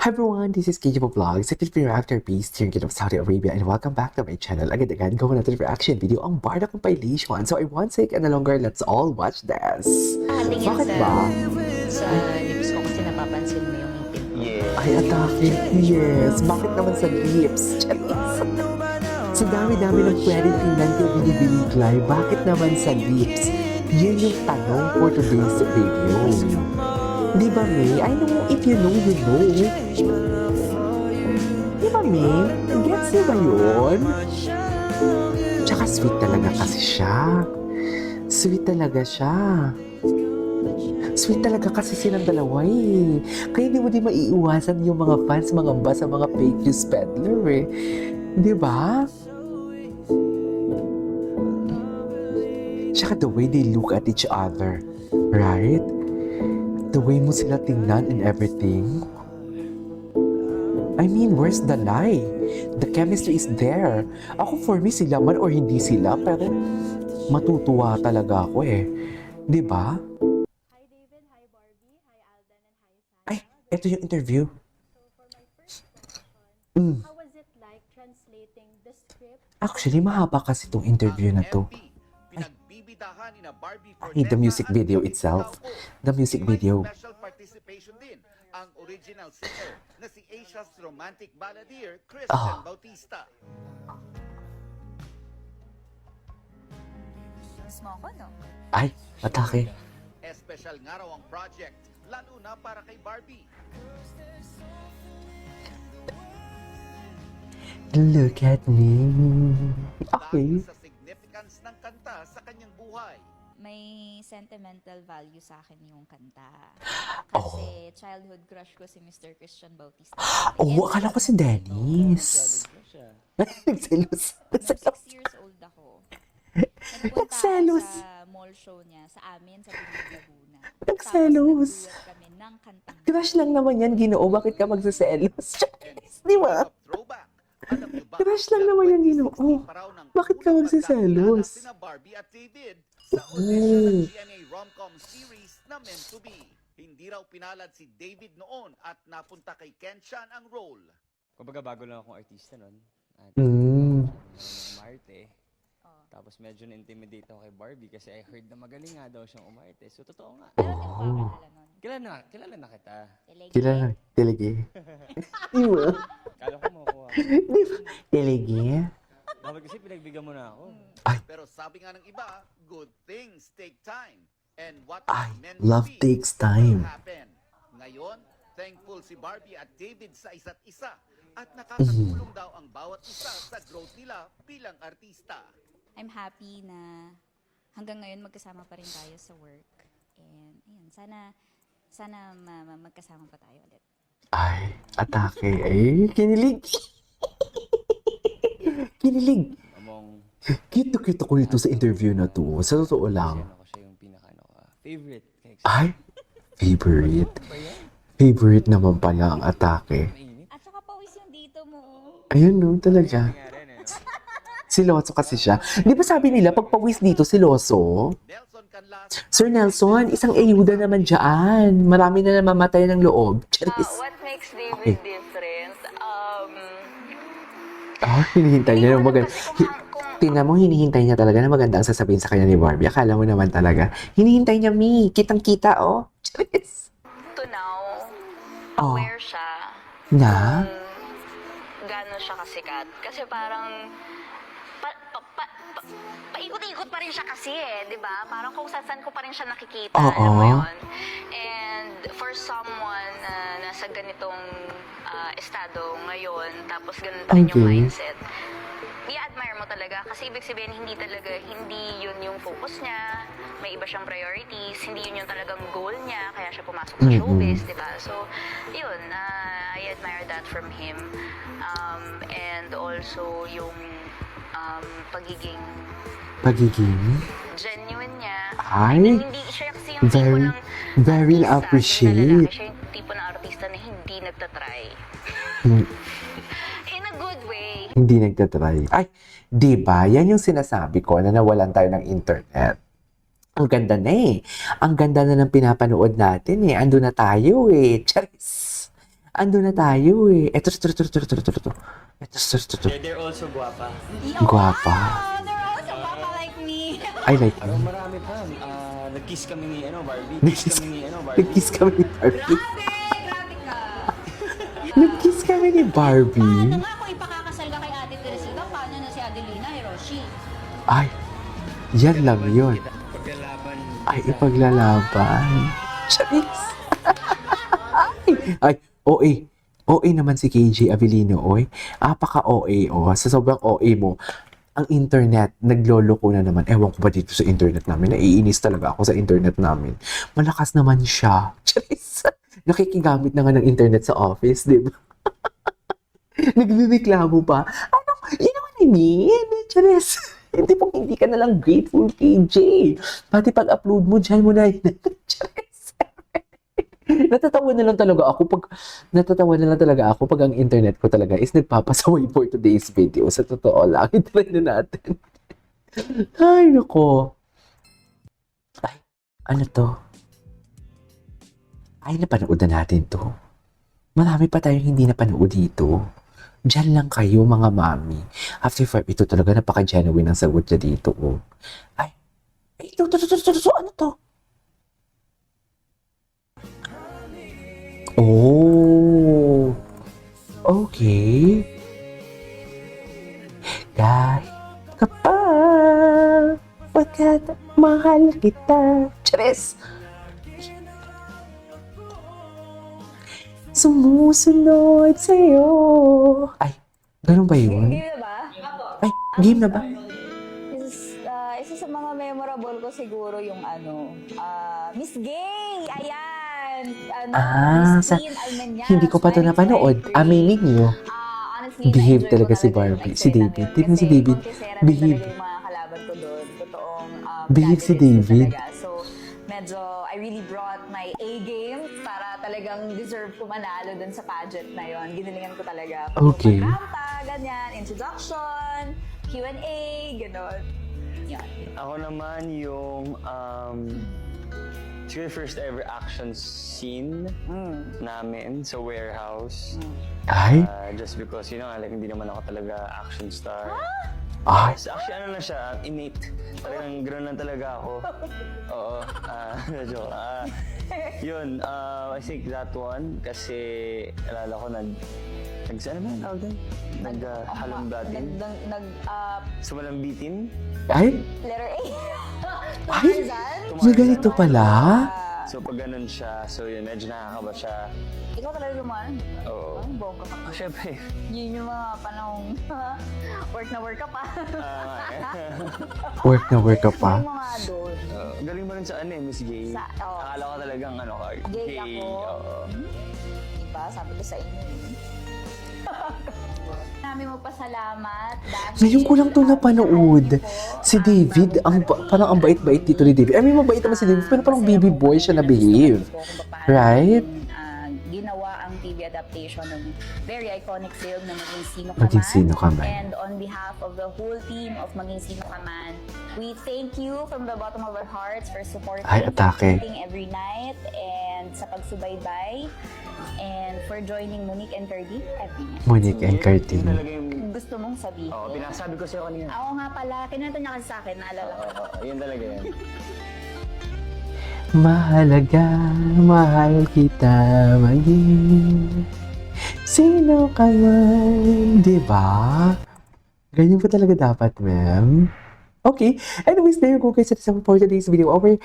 Hi everyone, this is KJ Vlogs, a Filipino actor based here in Kingdom of Saudi Arabia, and welcome back to my channel. Agad-agad gawa natin reaction video ang Barda compilation. So I won't take any longer, let's all watch this. Nakatingin Bakit ba? sa lips ko kasi napapansin mo yung ngipin ko. Ay, atake. Yes. Bakit naman sa lips? Sa dami-dami ng pwede tingnan ko binibiniglay, bakit naman sa lips? Yun yung tanong for today's video. Di ba, May? I know if you know, you know. Di ba, May? Gets niyo ba yun? Tsaka sweet talaga kasi siya. Sweet talaga siya. Sweet talaga kasi silang dalawa eh. Kaya di mo di maiiwasan yung mga fans, mga basa, mga fake news peddler eh. Di ba? Tsaka the way they look at each other, right? The way mo sila tingnan and everything. I mean, where's the lie? The chemistry is there. Ako for me, sila man or hindi sila, pero matutuwa talaga ako eh. Di ba? Hi David, hi Barbie, hi Alden, and hi Sarah. Ay, eto yung interview. So for my first question, how was it like translating the script? Actually, mahaba kasi itong interview na to. Pinagbibidahan ni na Barbie Ay, the music video itself. The music video. Special participation din ang original singer na si Asia's romantic balladeer Christian Bautista. Miss mo ako, no? Ay, atake. Espesyal nga raw ang project, lalo na para kay Barbie. Look at me. Okay. Dahil sa significance ng kanta sa kanyang buhay. May sentimental value sa akin yung kanta. Oh. Kasi childhood crush ko si Mr. Christian Bautista. Oh, akala ko si Dennis. Nagselos. Nung 6 years old ako. Nagpunta ako Nagselos. sa mall show niya sa amin sa Bundok Laguna. Nagselos. Tapos nagduet kami ng kantang. Crush lang naman yan, Ginoo. Bakit ka magsaselos? Di ba? Throwback. Alam niyo ba? Crush lang naman yan, Ginoo. Bakit ka magsaselos? Sina Barbie at David sa Oh. original GMA rom-com series na Meant to Be. Hindi raw pinalad si David noon at napunta kay Ken Chan ang role. Kumbaga bago lang akong artista nun. At umarte. Tapos medyo na-intimidate ako kay Barbie kasi I heard na magaling nga daw siyang umarte. So totoo nga. Pero di mo pa kakilala nun. Kilala na kita. Telegi. Kilala. Telegi. Di ba? Kala ko makukuha ko. Di ba? Telegi. Dapat kasi pinagbigyan mo na ako. Pero sabi nga ng iba, good things take time. And what Ay, is meant love to be takes time. will happen. Ngayon, thankful si Barbie at David sa isa't isa. At nakakatulong daw ang bawat isa sa growth nila bilang artista. I'm happy na hanggang ngayon magkasama pa rin tayo sa work. And ayun, sana magkasama pa tayo ulit. Ay, atake. Ay, kinilig. Kinilig. Among Cute ako nito sa interview na to. Sa totoo lang. ako siya yung favorite. Ay, favorite. Favorite naman pala ang atake. Mainit. At saka pawis yung dito mo. Ayun no, talaga. Nga rin eh. Siloso kasi siya. Di ba sabi nila, pag pawis dito, siloso? Nelson Canlas, Sir Nelson, isang ayuda naman dyan. Marami na namamatay ng loob. Charis. What makes David different? Hinihintay niya ng maganda. Tingnan mo, hinihintay niya talaga na maganda ang sasabihin sa kanya ni Barbie. Akala mo naman talaga. Hinihintay niya, Mi. Kitang-kita, oh. Charis. To now, Oh. aware siya Na? gano'n siya kasikat. Kasi parang paikot-ikot pa rin siya kasi eh, di ba? Parang kung saan ko pa rin siya nakikita, Oo. alam mo yun? And for someone na nasa ganitong estado ngayon, tapos ganun pa rin yung Okay. mindset, i-admire mo talaga kasi ibig sabihin hindi yun yung focus niya, may iba siyang priorities, hindi yun yung talagang goal niya, kaya siya pumasok sa showbiz, di ba? So, yun, I admire that from him. And also yung pagiging genuine niya. Ay, Hindi siya kasi yung tipo very, ng very artista, appreciate. na lalaki, siya yung tipo ng artista na hindi nagtatry. Hmm. In a good way. Hindi nagtatry. Ay, di ba? Yan yung sinasabi ko na nawalan tayo ng internet. Ang ganda na eh. Ang ganda na ng pinapanood natin eh. Ando na tayo eh. Charis. ando na tayo eh. Eto. Ito. They're also guwapa. Guwapa. Oh, they're also papa like me. I like Pero you. marami pa. Nag-kiss kami ni Barbie. Nag-kiss- Nag-kiss kami ni Barbie. Grabe ka. Nag-kiss kami ni Barbie. Paano nga kung ipakakasal ka kay Ate Teresita, paano na si Adelina, Hiroshi? Ay, yan lang yun. Paglalaban. Ay, ipaglalaban. Charis. Ay, OA. OA naman si KJ Avellino, oy. Apaka-OA, oh. Sa sobrang OA mo, ang internet, nagloloko na naman. Ewan ko ba dito sa internet namin? Naiinis talaga ako sa internet namin. Malakas naman siya. Charis. Nakikigamit na nga ng internet sa office, di ba? Nagbibiklamo pa. Ano? You know what I mean? Charis. Hindi pong hindi ka na lang grateful, KJ. Pati pag-upload mo, dyan mo na yun. Charis. Natatawa na lang talaga ako pag ang internet ko talaga is nagpapasaway for today's video. Sa totoo lang, itry na natin. Ay, nako. Ay, ano to? Ay, napanood na natin to. Marami pa tayong hindi napanood dito. Diyan lang kayo, mga mami. After 5, ito talaga napaka-genuine ang sagot niya dito. Oh. Ay, ito, ano to? Oh, okay. Kahit ka pa, pagkat mahal kita. Charis! Sumusunod sa'yo. Ay, ganun ba yun? Game na ba? Ay, game na ba? Isa sa mga memorable ko siguro yung Miss Gay! Ayan! Christine hindi ko pa ito napanood. Aminin niyo. Honestly, Behave na-enjoy talaga ko si talaga yung Barbie. Si eksena David. na yun. Tignan si Kasi David. konkisera Behave. talaga yung mga kalaban ko doon. Totoong Behave si plagiarist David. talaga. So, medyo I really brought my A game para talagang deserve ko manalo dun sa pageant na yon. Ginalingan ko talaga. Okay. Pagkakanta, ganyan, introduction, Q&A, gano'n. Yan. Ako naman yung siguro first ever action scene namin sa warehouse. Ay, Just because, like, hindi naman ako talaga action star. ay, So, actually, ano lang siya, innate. Talagang gano'n lang talaga ako. Oo. Joke. Yun, I think that one, kasi, alala ko, ano ba yung tawag doon? Naghalumbatin? Sumalambitin? ay, Letter A. ay, Tarzan? may ganito pala? So, pag ganun siya, so yun, medyo nakakaba siya. Ikaw talaga gumawa. Oo. Ang bongga ka. Siyempre. Yun yung mga panahong work na work ka pa. Work na work ka pa. Yung mga doon. Galing mo rin sa Miss Gay. Oo. Akala ko talagang Gay ako. Oo. Diba? Sabi ko sa inyo. Namin mo pasalamat dahil Ngayon ko lang to napanood. Si David, parang ang bait-bait dito ni David. I mean, mabait naman si David, pero parang baby boy siya na behave. Right? Ginawa ang TV adaptation ng very iconic film na Maging Sino Ka Maging Man. Sino Ka Man. And on behalf of the whole team of Maging Sino Ka Man, we thank you from the bottom of our hearts for supporting Ay, atake. every night and sa pagsubaybay and for joining Monique and Ferdy every night. Monique and Yun Curtin. talaga yung... Gusto mong sabihin? Oo, pinasabi ko sa'yo kanina. Ako nga pala, kinento niya kasi sa akin, naalala ko. Yun talaga yan. Mahalaga, mahal kita maging sino ka man, di ba? Ganyan po talaga dapat, ma'am. Okay. Anyways, there you go guys. That's all for today's video. Our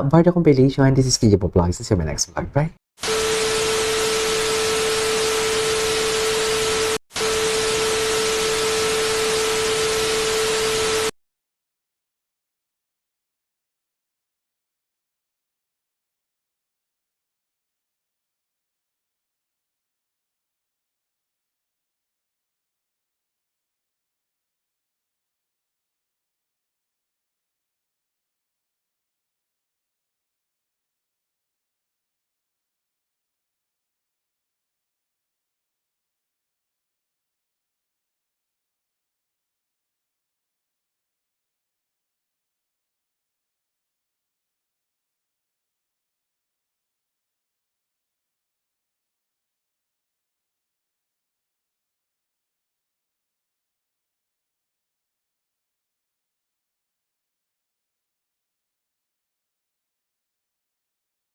Barda compilation. This is Kija Vlogs. See you in my next vlog. Bye.